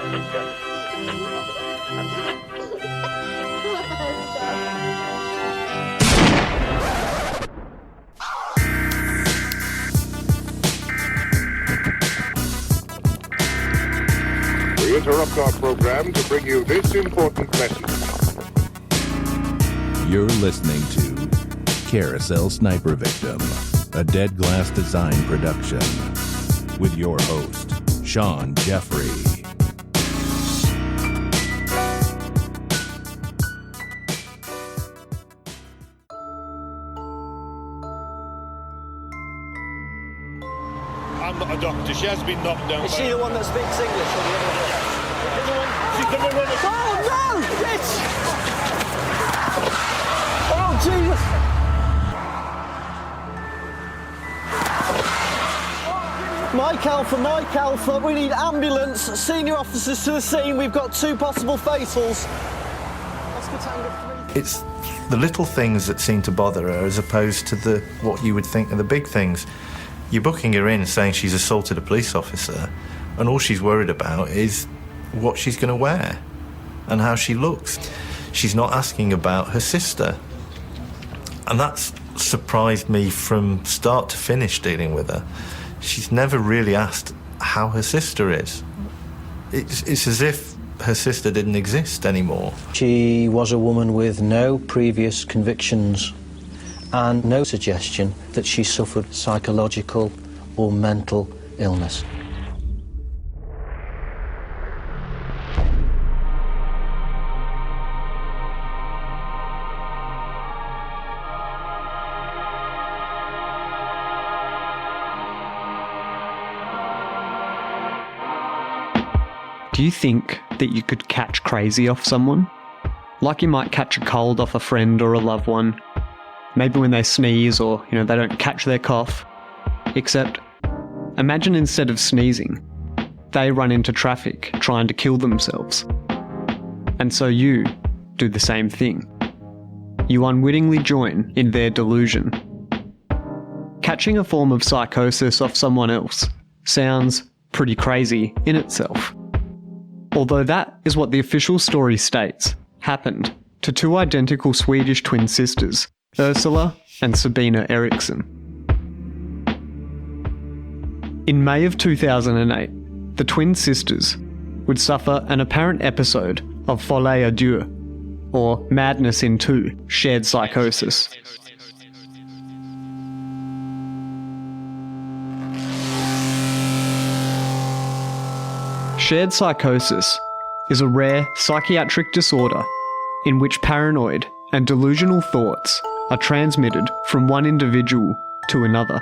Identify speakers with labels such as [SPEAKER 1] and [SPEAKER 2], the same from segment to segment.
[SPEAKER 1] We interrupt our program to bring you this important message.
[SPEAKER 2] You're listening to Carousel Sniper Victim, a Dead Glass Design production, with your host, Shaun Jeffery.
[SPEAKER 3] I'm not a doctor. She has been knocked down.
[SPEAKER 4] Is she the one that speaks English or the other one?
[SPEAKER 3] She's the one that...
[SPEAKER 4] Oh no! Bitch! Oh Jesus! Mike Alpha, we need ambulance. Senior officers to the scene. We've got 2 possible fatals. Oscar Tango 3.
[SPEAKER 5] It's the little things that seem to bother her as opposed to what you would think are the big things. You're booking her in saying she's assaulted a police officer, and all she's worried about is what she's going to wear and how she looks. She's not asking about her sister. And that's surprised me from start to finish dealing with her. She's never really asked how her sister is. It's as if her sister didn't exist anymore.
[SPEAKER 4] She was a woman with no previous convictions and no suggestion that she suffered psychological or mental illness.
[SPEAKER 6] Do you think that you could catch crazy off someone? Like you might catch a cold off a friend or a loved one. Maybe when they sneeze or, they don't catch their cough. Except, imagine instead of sneezing, they run into traffic trying to kill themselves. And so you do the same thing. You unwittingly join in their delusion. Catching a form of psychosis off someone else sounds pretty crazy in itself. Although that is what the official story states happened to 2 identical Swedish twin sisters, Ursula and Sabina Eriksson. In May of 2008, the twin sisters would suffer an apparent episode of folie à deux, or madness in 2, shared psychosis. Shared psychosis is a rare psychiatric disorder in which paranoid and delusional thoughts are transmitted from one individual to another.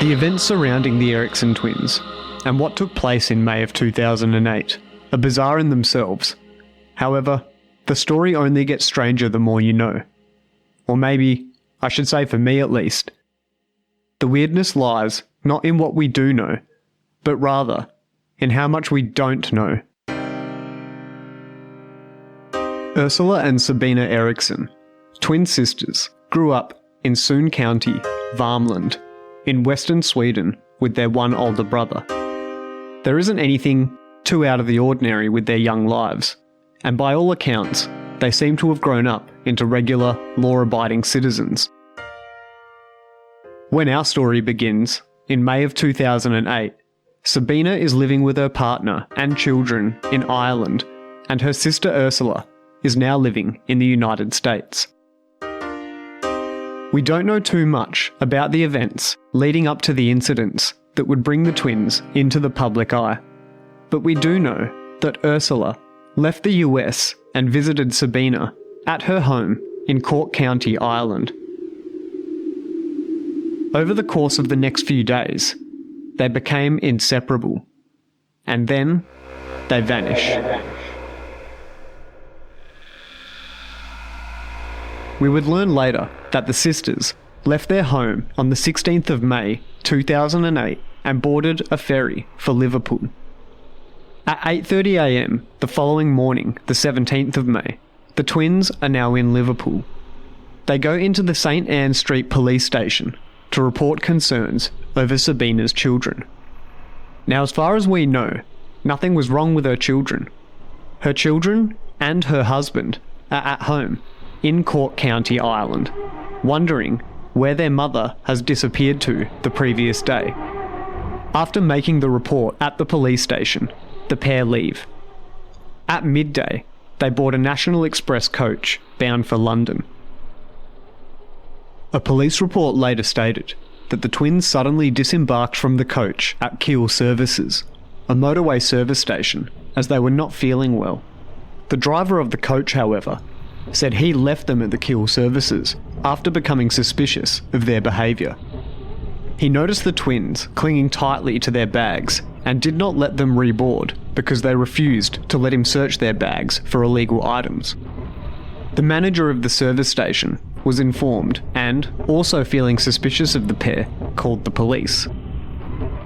[SPEAKER 6] The events surrounding the Eriksson twins and what took place in May of 2008 are bizarre in themselves. However, the story only gets stranger the more you know. Or maybe, I should say for me at least, the weirdness lies not in what we do know, but rather in how much we don't know. Ursula and Sabina Eriksson, twin sisters, grew up in Sun County, Värmland, in western Sweden with their one older brother. There isn't anything too out of the ordinary with their young lives, and by all accounts, they seem to have grown up into regular, law-abiding citizens. When our story begins, in May of 2008, Sabina is living with her partner and children in Ireland, and her sister Ursula is now living in the United States. We don't know too much about the events leading up to the incidents that would bring the twins into the public eye, but we do know that Ursula left the US and visited Sabina at her home in Cork County, Ireland. Over the course of the next few days, they became inseparable, and then they vanish. We would learn later that the sisters left their home on the 16th of May 2008 and boarded a ferry for Liverpool. At 8:30 a.m. the following morning, the 17th of May, the twins are now in Liverpool. They go into the St Anne Street police station to report concerns over Sabina's children. Now, as far as we know, nothing was wrong with her children. Her children and her husband are at home in Cork County, Ireland, wondering where their mother has disappeared to the previous day. After making the report at the police station, the pair leave. At midday, they board a National Express coach bound for London. A police report later stated that the twins suddenly disembarked from the coach at Keele Services, a motorway service station, as they were not feeling well. The driver of the coach, however, said he left them at the Keele Services after becoming suspicious of their behaviour. He noticed the twins clinging tightly to their bags and did not let them reboard because they refused to let him search their bags for illegal items. The manager of the service station was informed and, also feeling suspicious of the pair, called the police.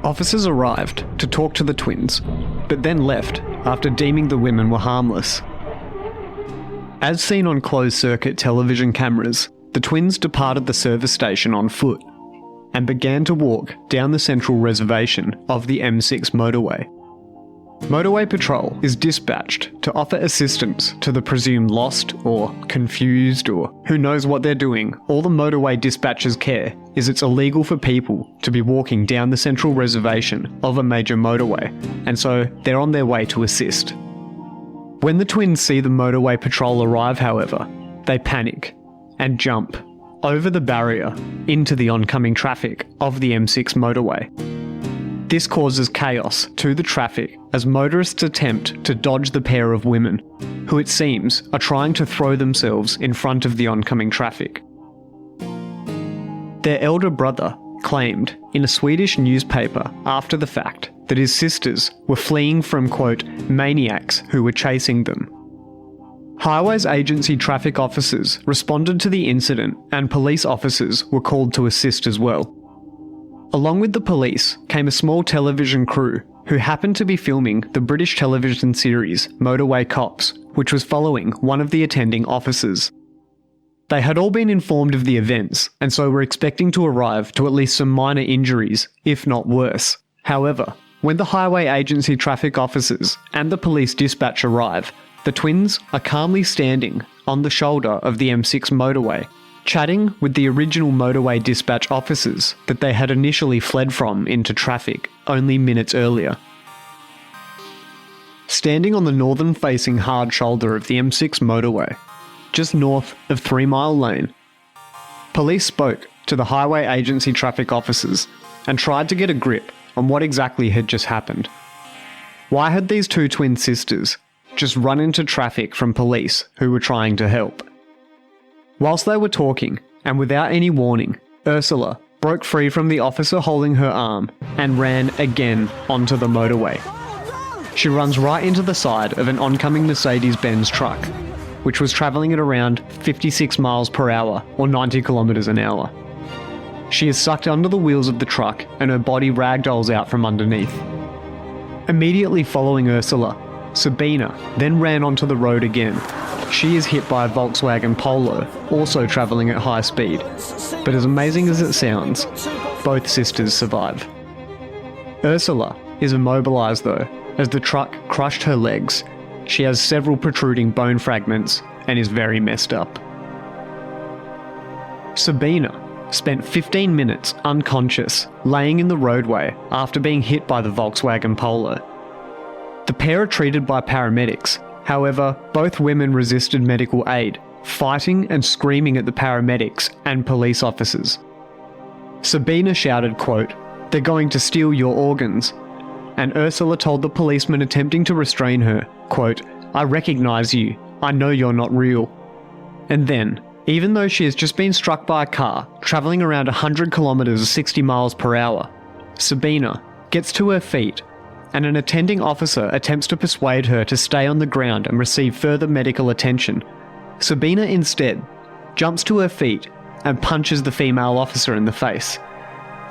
[SPEAKER 6] Officers arrived to talk to the twins, but then left after deeming the women were harmless. As seen on closed-circuit television cameras, the twins departed the service station on foot and began to walk down the central reservation of the M6 motorway. Motorway Patrol is dispatched to offer assistance to the presumed lost or confused or who knows what they're doing. All the motorway dispatchers care is it's illegal for people to be walking down the central reservation of a major motorway, and so they're on their way to assist. When the twins see the motorway patrol arrive, however, they panic and jump over the barrier into the oncoming traffic of the M6 motorway. This causes chaos to the traffic as motorists attempt to dodge the pair of women, who it seems are trying to throw themselves in front of the oncoming traffic. Their elder brother claimed in a Swedish newspaper after the fact that his sisters were fleeing from, quote, maniacs who were chasing them. Highways Agency traffic officers responded to the incident and police officers were called to assist as well. Along with the police came a small television crew who happened to be filming the British television series Motorway Cops, which was following one of the attending officers. They had all been informed of the events and so were expecting to arrive to at least some minor injuries, if not worse. However, when the Highway Agency traffic officers and the police dispatch arrive, the twins are calmly standing on the shoulder of the M6 motorway, chatting with the original motorway dispatch officers that they had initially fled from into traffic only minutes earlier. Standing on the northern-facing hard shoulder of the M6 motorway, just north of 3 Mile Lane, police spoke to the Highway Agency traffic officers and tried to get a grip on what exactly had just happened. Why had these two twin sisters just run into traffic from police who were trying to help? Whilst they were talking, and without any warning, Ursula broke free from the officer holding her arm and ran again onto the motorway. She runs right into the side of an oncoming Mercedes-Benz truck, which was travelling at around 56 miles per hour or 90 kilometres an hour. She is sucked under the wheels of the truck and her body ragdolls out from underneath. Immediately following Ursula, Sabina then ran onto the road again. She is hit by a Volkswagen Polo, also travelling at high speed. But as amazing as it sounds, both sisters survive. Ursula is immobilised though, as the truck crushed her legs. She has several protruding bone fragments and is very messed up. Sabina spent 15 minutes unconscious, laying in the roadway after being hit by the Volkswagen Polo. The pair are treated by paramedics. However, both women resisted medical aid, fighting and screaming at the paramedics and police officers. Sabina shouted, quote, "They're going to steal your organs." And Ursula told the policeman attempting to restrain her, quote, "I recognise you. I know you're not real." And then, even though she has just been struck by a car travelling around 100 kilometres or 60 miles per hour, Sabina gets to her feet and an attending officer attempts to persuade her to stay on the ground and receive further medical attention. Sabina instead jumps to her feet and punches the female officer in the face.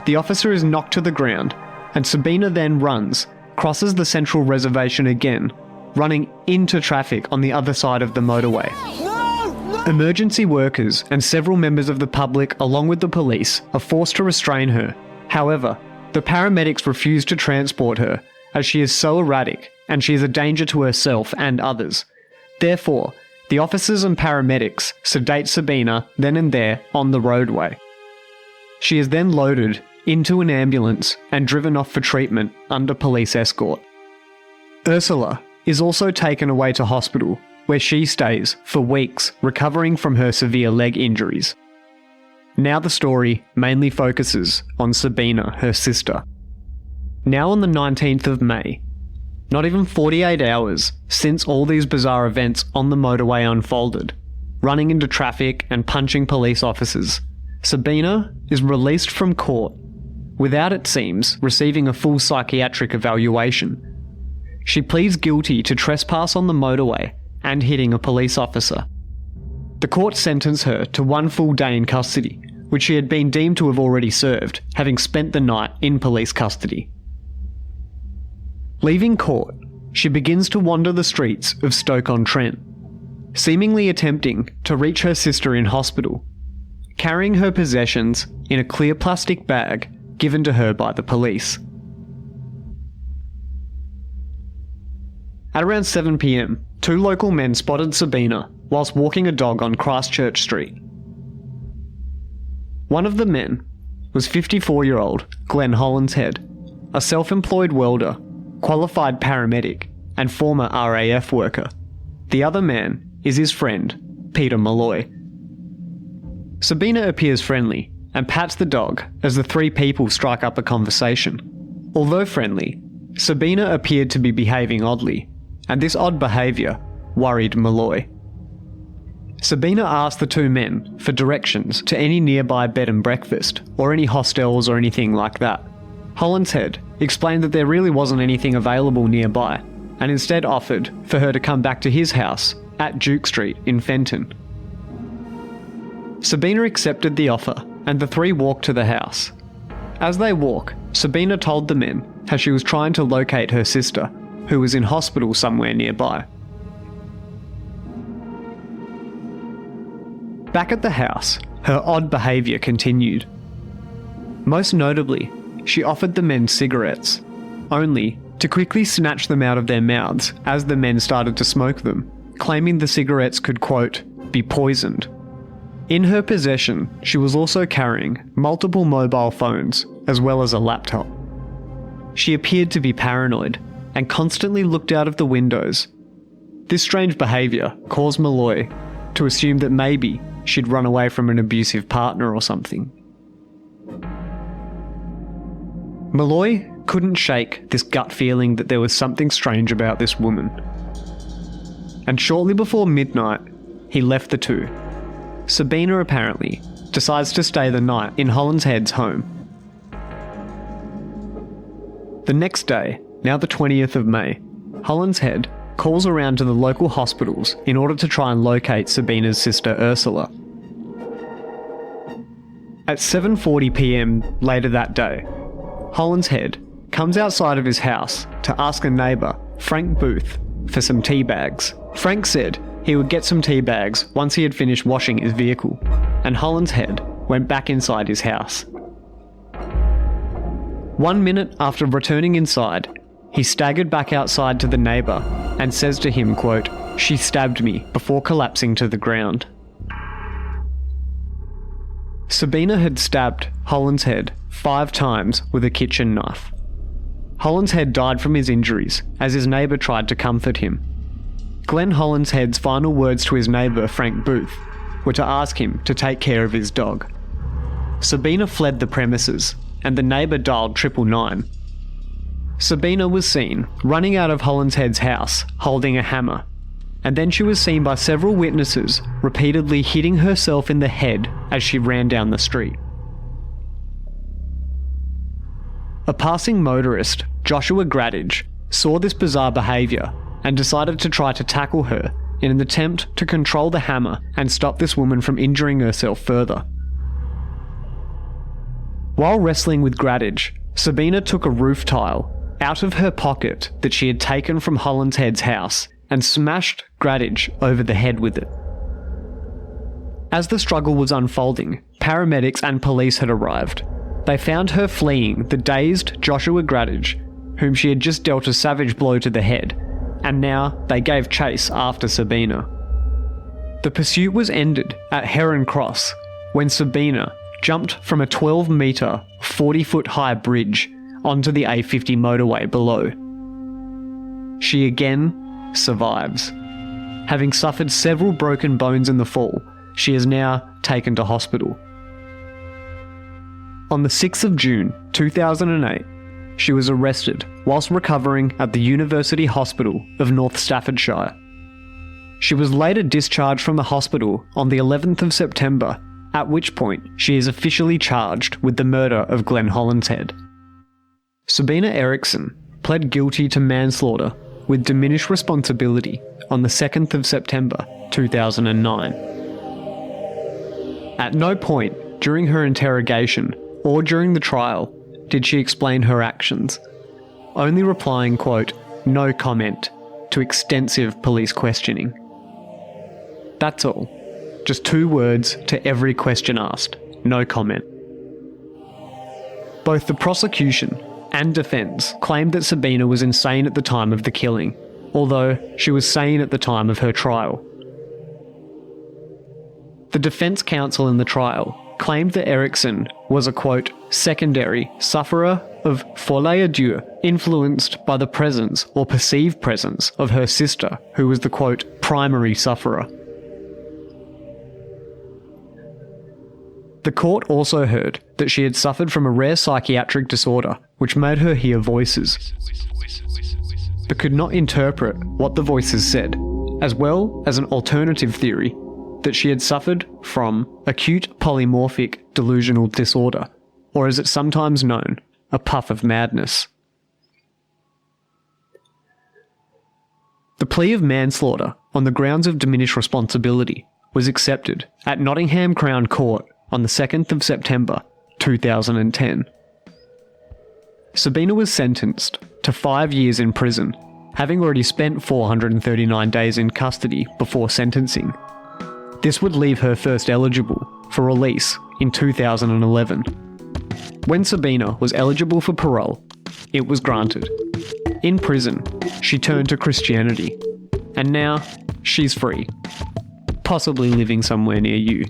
[SPEAKER 6] The officer is knocked to the ground, and Sabina then runs, crosses the central reservation again, running into traffic on the other side of the motorway. Emergency workers and several members of the public, along with the police, are forced to restrain her. However, the paramedics refuse to transport her as she is so erratic and she is a danger to herself and others. Therefore, the officers and paramedics sedate Sabina then and there on the roadway. She is then loaded into an ambulance and driven off for treatment under police escort. Ursula is also taken away to hospital, where she stays for weeks recovering from her severe leg injuries. Now the story mainly focuses on Sabina, her sister. Now on the 19th of May, not even 48 hours since all these bizarre events on the motorway unfolded, running into traffic and punching police officers, Sabina is released from court without, it seems, receiving a full psychiatric evaluation. She pleads guilty to trespass on the motorway and hitting a police officer. The court sentenced her to 1 full day in custody, which she had been deemed to have already served, having spent the night in police custody. Leaving court, she begins to wander the streets of Stoke-on-Trent, seemingly attempting to reach her sister in hospital, carrying her possessions in a clear plastic bag given to her by the police. At around 7 p.m, 2 local men spotted Sabina whilst walking a dog on Christchurch Street. One of the men was 54-year-old Glenn Hollinshead, a self-employed welder, qualified paramedic, and former RAF worker. The other man is his friend, Peter Malloy. Sabina appears friendly and pats the dog as the 3 people strike up a conversation. Although friendly, Sabina appeared to be behaving oddly, and this odd behaviour worried Malloy. Sabina asked the 2 men for directions to any nearby bed and breakfast, or any hostels or anything like that. Hollinshead explained that there really wasn't anything available nearby, and instead offered for her to come back to his house at Duke Street in Fenton. Sabina accepted the offer, and the 3 walked to the house. As they walk, Sabina told the men how she was trying to locate her sister, who was in hospital somewhere nearby. Back at the house, her odd behaviour continued. Most notably, she offered the men cigarettes, only to quickly snatch them out of their mouths as the men started to smoke them, claiming the cigarettes could, quote, be poisoned. In her possession, she was also carrying multiple mobile phones, as well as a laptop. She appeared to be paranoid, and constantly looked out of the windows. This strange behaviour caused Malloy to assume that maybe she'd run away from an abusive partner or something. Malloy couldn't shake this gut feeling that there was something strange about this woman. And shortly before midnight, he left the 2. Sabina apparently decides to stay the night in Hollinshead's home. The next day, now the 20th of May, Hollinshead calls around to the local hospitals in order to try and locate Sabina's sister Ursula. At 7:40 p.m. later that day, Hollinshead comes outside of his house to ask a neighbour, Frank Booth, for some tea bags. Frank said he would get some tea bags once he had finished washing his vehicle, and Hollinshead went back inside his house. 1 minute after returning inside, he staggered back outside to the neighbour and says to him, quote, "She stabbed me," before collapsing to the ground. Sabina had stabbed Hollinshead 5 times with a kitchen knife. Hollinshead died from his injuries as his neighbour tried to comfort him. Glenn Hollinshead's final words to his neighbour, Frank Booth, were to ask him to take care of his dog. Sabina fled the premises, and the neighbour dialed 999. Sabina was seen running out of Hollinshead's house holding a hammer, and then she was seen by several witnesses repeatedly hitting herself in the head as she ran down the street. A passing motorist, Joshua Gradage, saw this bizarre behaviour and decided to try to tackle her in an attempt to control the hammer and stop this woman from injuring herself further. While wrestling with Gradage, Sabina took a roof tile, out of her pocket that she had taken from Hollinshead's house and smashed Gradage over the head with it. As the struggle was unfolding, paramedics and police had arrived. They found her fleeing the dazed Joshua Gradage, whom she had just dealt a savage blow to the head, and now they gave chase after Sabina. The pursuit was ended at Heron Cross when Sabina jumped from a 12-metre, 40-foot-high bridge onto the A50 motorway below. She again survives. Having suffered several broken bones in the fall, she is now taken to hospital. On the 6th of June 2008, she was arrested whilst recovering at the University Hospital of North Staffordshire. She was later discharged from the hospital on the 11th of September, at which point she is officially charged with the murder of Glenn Hollinshead. Sabina Eriksson pled guilty to manslaughter with diminished responsibility on the 2nd of September 2009. At no point during her interrogation or during the trial did she explain her actions, only replying, quote, "no comment," to extensive police questioning. That's all. Just 2 words to every question asked, no comment. Both the prosecution and defence claimed that Sabina was insane at the time of the killing, although she was sane at the time of her trial. The defence counsel in the trial claimed that Eriksson was a, quote, secondary sufferer of folie deux, influenced by the presence or perceived presence of her sister, who was the, quote, primary sufferer. The court also heard that she had suffered from a rare psychiatric disorder which made her hear voices, but could not interpret what the voices said, as well as an alternative theory that she had suffered from acute polymorphic delusional disorder, or as it's sometimes known, a puff of madness. The plea of manslaughter on the grounds of diminished responsibility was accepted at Nottingham Crown Court on the 2nd of September 2010. Sabina was sentenced to 5 years in prison, having already spent 439 days in custody before sentencing. This would leave her first eligible for release in 2011. When Sabina was eligible for parole, it was granted. In prison, she turned to Christianity, and now she's free, possibly living somewhere near you.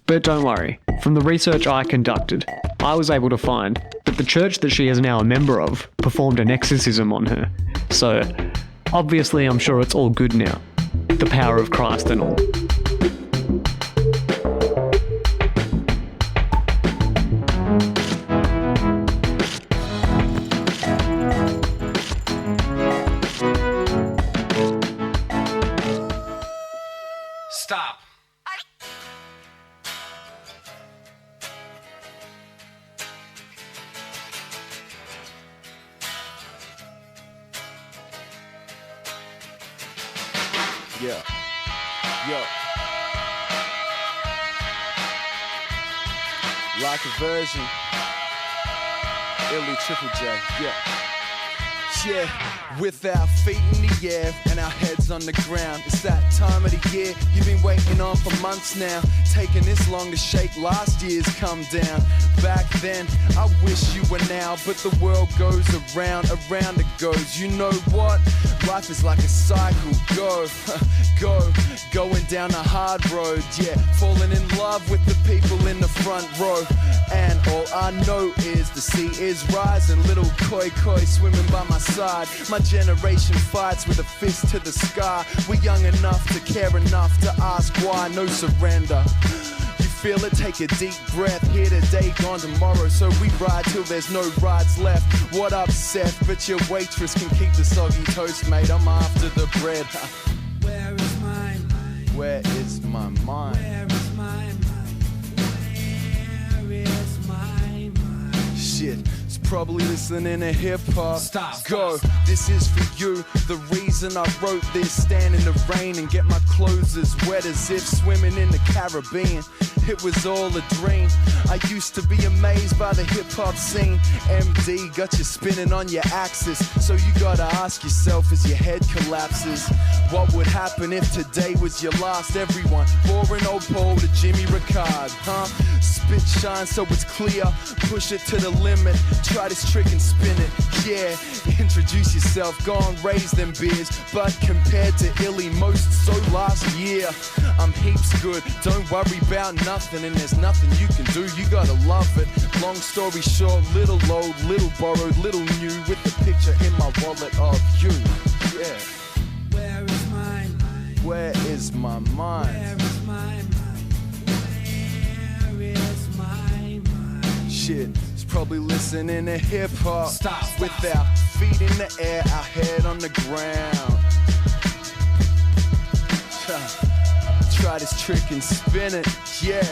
[SPEAKER 6] But don't worry, from the research I conducted, I was able to find that the church that she is now a member of performed an exorcism on her. So, obviously I'm sure it's all good now. The power of Christ and all.
[SPEAKER 7] Stop.
[SPEAKER 8] Yeah. Like a version. Illy Triple J. Yeah, with our feet in the air and our heads on the ground. It's that time of the year you've been waiting on for months now. Taking this long to shake last year's come down. Back then, I wish you were now, but the world goes around it goes. You know what? Life is like a cycle. Going down a hard road. Yeah, falling in love with the people in the front row. And all I know is the sea is rising. Little koi swimming by my side. My generation fights with a fist to the sky. We're young enough to care enough to ask why. No surrender. You feel it, take a deep breath. Here today, gone tomorrow. So we ride till there's no rides left. What up, Seth? But your waitress can keep the soggy toast, mate. I'm after the bread.
[SPEAKER 9] Where is my mind?
[SPEAKER 8] Where is my mind?
[SPEAKER 9] Where is my mind? Where is my mind?
[SPEAKER 8] Shit. probably listening to hip-hop.
[SPEAKER 7] Stop.
[SPEAKER 8] Go, this is for you. The reason I wrote this, stand in the rain and get my clothes as wet as if swimming in the Caribbean. It was all a dream. I used to be amazed by the hip-hop scene. MD got you spinning on your axis, so you gotta ask yourself as your head collapses, what would happen if today was your last? Everyone, boring old Paul to Jimmy Ricard, huh? Spit shine so it's clear, push it to the limit, try this trick and spin it, yeah. Introduce yourself, go and raise them beers, but compared to Illy most so last year, I'm heaps good, don't worry about nothing, and there's nothing you can do, you gotta love it. Long story short, little old, little borrowed, little new, with the picture in my wallet of you, yeah.
[SPEAKER 9] Where is my mind?
[SPEAKER 8] Where is my mind?
[SPEAKER 9] Where is my mind? Where is my mind?
[SPEAKER 8] Shit, it's probably listening to hip-hop.
[SPEAKER 7] Stop.
[SPEAKER 8] With our feet in the air, our head on the ground. Try this trick and spin it, yeah.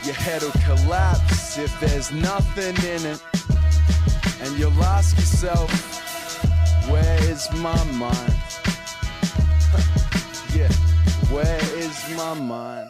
[SPEAKER 8] Your head'll collapse if there's nothing in it. And you'll ask yourself, where is my mind? Yeah, where is my mind?